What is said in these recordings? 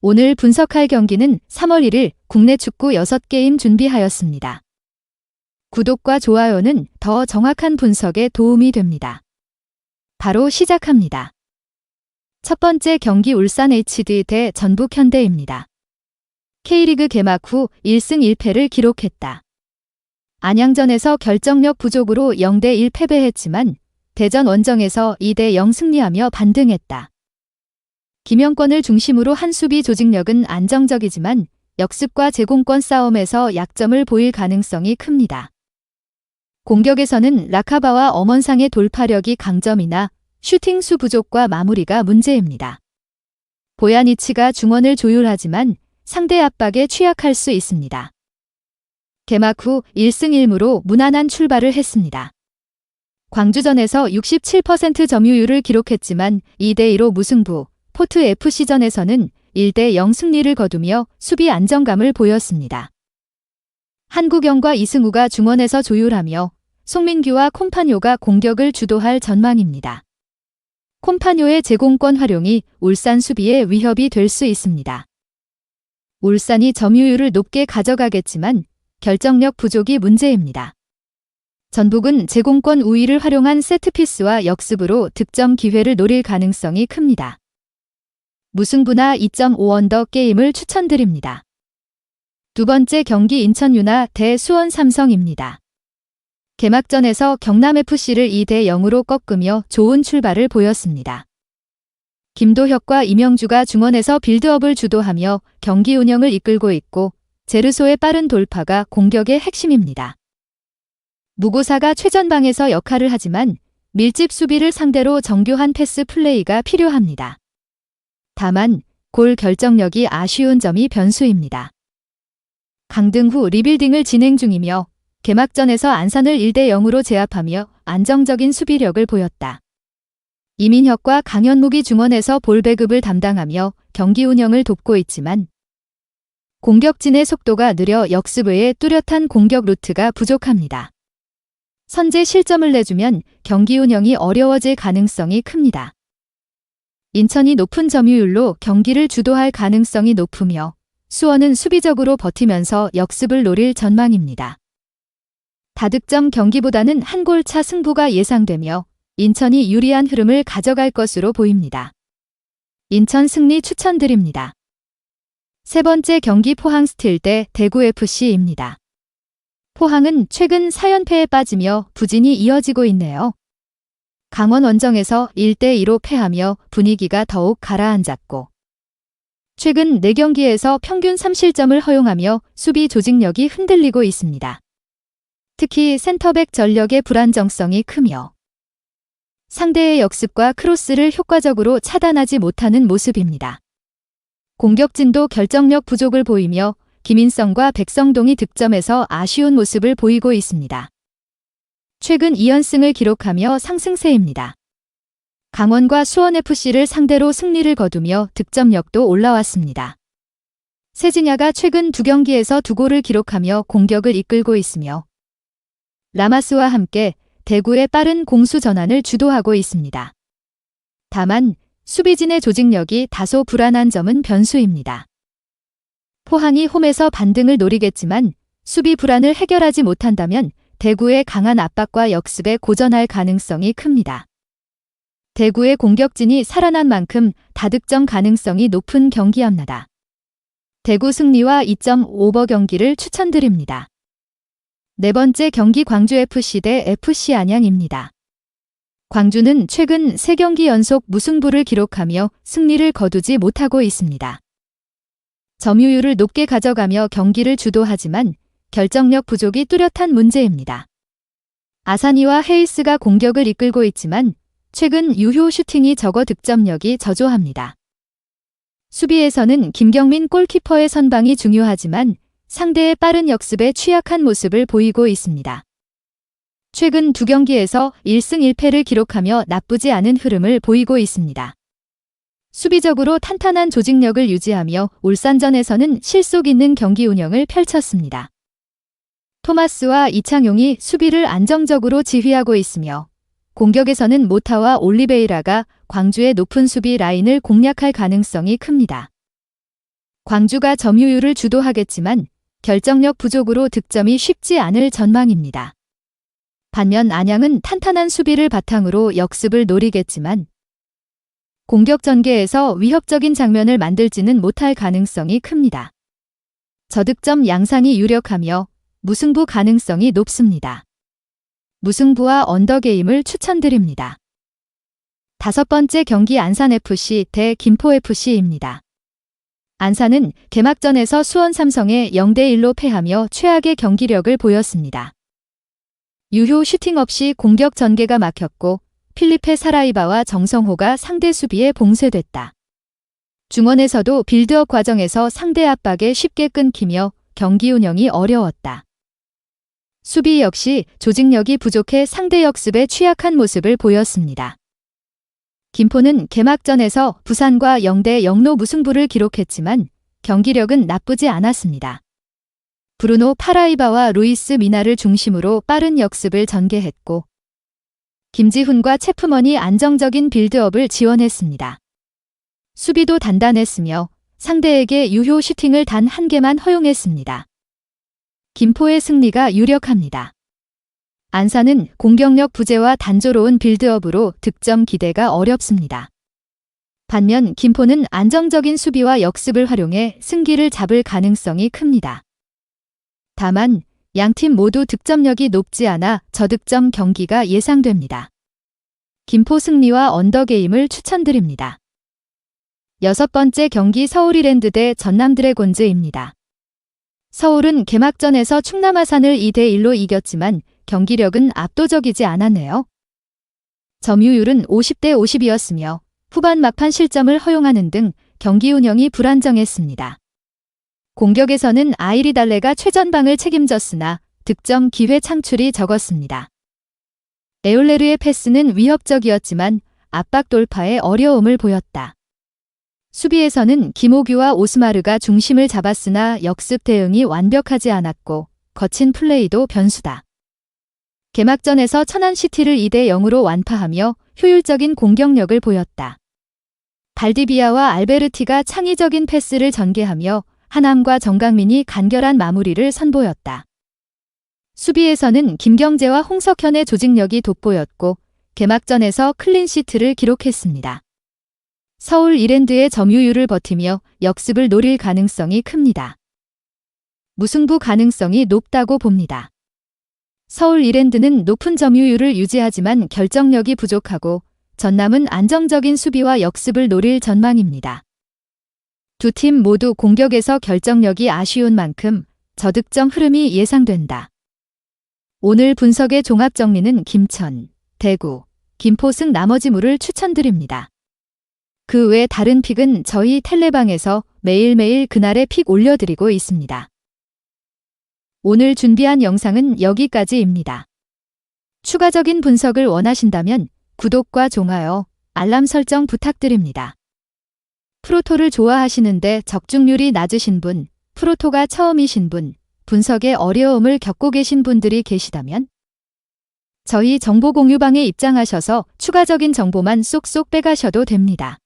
오늘 분석할 경기는 3월 1일 국내 축구 6게임 준비하였습니다. 구독과 좋아요는 더 정확한 분석에 도움이 됩니다. 바로 시작합니다. 첫 번째 경기 울산 HD 대 전북 현대입니다. K리그 개막 후 1승 1패를 기록했다. 안양전에서 결정력 부족으로 0대1 패배했지만 대전 원정에서 2대0 승리하며 반등했다. 김영권을 중심으로 한 수비 조직력은 안정적이지만 역습과 제공권 싸움에서 약점을 보일 가능성이 큽니다. 공격에서는 라카바와 엄원상의 돌파력이 강점이나 슈팅 수 부족과 마무리가 문제입니다. 보야니치가 중원을 조율하지만 상대 압박에 취약할 수 있습니다. 개막 후 1승 1무로 무난한 출발을 했습니다. 광주전에서 67% 점유율을 기록했지만 2대2로 무승부, 포트 FC전에서는 1대0 승리를 거두며 수비 안정감을 보였습니다. 한국영과 이승우가 중원에서 조율하며 송민규와 콤파뇨가 공격을 주도할 전망입니다. 콤파뇨의 제공권 활용이 울산 수비에 위협이 될 수 있습니다. 울산이 점유율을 높게 가져가겠지만 결정력 부족이 문제입니다. 전북은 제공권 우위를 활용한 세트피스와 역습으로 득점 기회를 노릴 가능성이 큽니다. 무승부나 2.5언더 게임을 추천드립니다. 두 번째 경기 인천 유나 대 수원 삼성입니다. 개막전에서 경남FC를 2대0으로 꺾으며 좋은 출발을 보였습니다. 김도혁과 이명주가 중원에서 빌드업을 주도하며 경기 운영을 이끌고 있고 제르소의 빠른 돌파가 공격의 핵심입니다. 무고사가 최전방에서 역할을 하지만 밀집 수비를 상대로 정교한 패스 플레이가 필요합니다. 다만 골 결정력이 아쉬운 점이 변수입니다. 강등 후 리빌딩을 진행 중이며 개막전에서 안산을 1대0으로 제압하며 안정적인 수비력을 보였다. 이민혁과 강현묵이 중원에서 볼 배급을 담당하며 경기 운영을 돕고 있지만 공격진의 속도가 느려 역습 외에 뚜렷한 공격 루트가 부족합니다. 선제 실점을 내주면 경기 운영이 어려워질 가능성이 큽니다. 인천이 높은 점유율로 경기를 주도할 가능성이 높으며 수원은 수비적으로 버티면서 역습을 노릴 전망입니다. 다득점 경기보다는 한 골 차 승부가 예상되며 인천이 유리한 흐름을 가져갈 것으로 보입니다. 인천 승리 추천드립니다. 세 번째 경기 포항 스틸 대 대구FC입니다. 포항은 최근 4연패에 빠지며 부진이 이어지고 있네요. 강원 원정에서 1대2로 패하며 분위기가 더욱 가라앉았고 최근 4경기에서 평균 3실점을 허용하며 수비 조직력이 흔들리고 있습니다. 특히 센터백 전력의 불안정성이 크며 상대의 역습과 크로스를 효과적으로 차단하지 못하는 모습입니다. 공격진도 결정력 부족을 보이며 김인성과 백성동이 득점에서 아쉬운 모습을 보이고 있습니다. 최근 2연승을 기록하며 상승세입니다. 강원과 수원FC를 상대로 승리를 거두며 득점력도 올라왔습니다. 세징야가 최근 2경기에서 2골을 기록하며 공격을 이끌고 있으며 라마스와 함께 대구의 빠른 공수 전환을 주도하고 있습니다. 다만 수비진의 조직력이 다소 불안한 점은 변수입니다. 포항이 홈에서 반등을 노리겠지만 수비 불안을 해결하지 못한다면 대구의 강한 압박과 역습에 고전할 가능성이 큽니다. 대구의 공격진이 살아난 만큼 다득점 가능성이 높은 경기합니다. 대구 승리와 2.5버 경기를 추천드립니다. 네 번째 경기 광주FC 대 FC 안양입니다. 광주는 최근 3경기 연속 무승부를 기록하며 승리를 거두지 못하고 있습니다. 점유율을 높게 가져가며 경기를 주도하지만 결정력 부족이 뚜렷한 문제입니다. 아사니와 헤이스가 공격을 이끌고 있지만 최근 유효 슈팅이 적어 득점력이 저조합니다. 수비에서는 김경민 골키퍼의 선방이 중요하지만 상대의 빠른 역습에 취약한 모습을 보이고 있습니다. 최근 2경기에서 1승 1패를 기록하며 나쁘지 않은 흐름을 보이고 있습니다. 수비적으로 탄탄한 조직력을 유지하며 울산전에서는 실속 있는 경기 운영을 펼쳤습니다. 토마스와 이창용이 수비를 안정적으로 지휘하고 있으며 공격에서는 모타와 올리베이라가 광주의 높은 수비 라인을 공략할 가능성이 큽니다. 광주가 점유율을 주도하겠지만 결정력 부족으로 득점이 쉽지 않을 전망입니다. 반면 안양은 탄탄한 수비를 바탕으로 역습을 노리겠지만 공격 전개에서 위협적인 장면을 만들지는 못할 가능성이 큽니다. 저득점 양상이 유력하며 무승부 가능성이 높습니다. 무승부와 언더게임을 추천드립니다. 5번째 경기 안산FC 대 김포FC입니다. 안산은 개막전에서 수원 삼성에 0대1로 패하며 최악의 경기력을 보였습니다. 유효 슈팅 없이 공격 전개가 막혔고 필리페 사라이바와 정성호가 상대 수비에 봉쇄됐다. 중원에서도 빌드업 과정에서 상대 압박에 쉽게 끊기며 경기 운영이 어려웠다. 수비 역시 조직력이 부족해 상대 역습에 취약한 모습을 보였습니다. 김포는 개막전에서 부산과 0대0로 무승부를 기록했지만 경기력은 나쁘지 않았습니다. 브루노 파라이바와 루이스 미나를 중심으로 빠른 역습을 전개했고 김지훈과 체프먼이 안정적인 빌드업을 지원했습니다. 수비도 단단했으며 상대에게 유효 슈팅을 단 1개만 허용했습니다. 김포의 승리가 유력합니다. 안산은 공격력 부재와 단조로운 빌드업으로 득점 기대가 어렵습니다. 반면 김포는 안정적인 수비와 역습을 활용해 승기를 잡을 가능성이 큽니다. 다만 양팀 모두 득점력이 높지 않아 저득점 경기가 예상됩니다. 김포 승리와 언더게임을 추천드립니다. 6번째 경기 서울 이랜드 대 전남 드래곤즈입니다. 서울은 개막전에서 충남 아산을 2대1로 이겼지만 경기력은 압도적이지 않았네요. 점유율은 50대 50이었으며 후반 막판 실점을 허용하는 등 경기 운영이 불안정했습니다. 공격에서는 아이리 달레가 최전방을 책임졌으나 득점 기회 창출이 적었습니다. 에올레르의 패스는 위협적이었지만 압박 돌파에 어려움을 보였다. 수비에서는 김호규와 오스마르가 중심을 잡았으나 역습 대응이 완벽하지 않았고 거친 플레이도 변수다. 개막전에서 천안시티를 2대0으로 완파하며 효율적인 공격력을 보였다. 발디비아와 알베르티가 창의적인 패스를 전개하며 하남과 정강민이 간결한 마무리를 선보였다. 수비에서는 김경재와 홍석현의 조직력이 돋보였고 개막전에서 클린시트를 기록했습니다. 서울 이랜드의 점유율을 버티며 역습을 노릴 가능성이 큽니다. 무승부 가능성이 높다고 봅니다. 서울 이랜드는 높은 점유율을 유지하지만 결정력이 부족하고 전남은 안정적인 수비와 역습을 노릴 전망입니다. 두 팀 모두 공격에서 결정력이 아쉬운 만큼 저득점 흐름이 예상된다. 오늘 분석의 종합 정리는 김천, 대구, 김포승 나머지물을 추천드립니다. 그 외 다른 픽은 저희 텔레방에서 매일매일 그날의 픽 올려드리고 있습니다. 오늘 준비한 영상은 여기까지입니다. 추가적인 분석을 원하신다면 구독과 좋아요, 알람 설정 부탁드립니다. 프로토를 좋아하시는데 적중률이 낮으신 분, 프로토가 처음이신 분, 분석에 어려움을 겪고 계신 분들이 계시다면 저희 정보 공유방에 입장하셔서 추가적인 정보만 쏙쏙 빼가셔도 됩니다.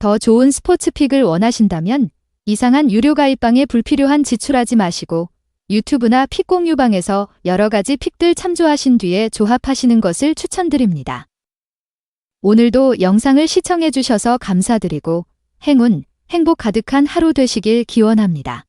더 좋은 스포츠픽을 원하신다면 이상한 유료 가입방에 불필요한 지출하지 마시고 유튜브나 픽 공유방에서 여러 가지 픽들 참조하신 뒤에 조합하시는 것을 추천드립니다. 오늘도 영상을 시청해 주셔서 감사드리고 행운, 행복 가득한 하루 되시길 기원합니다.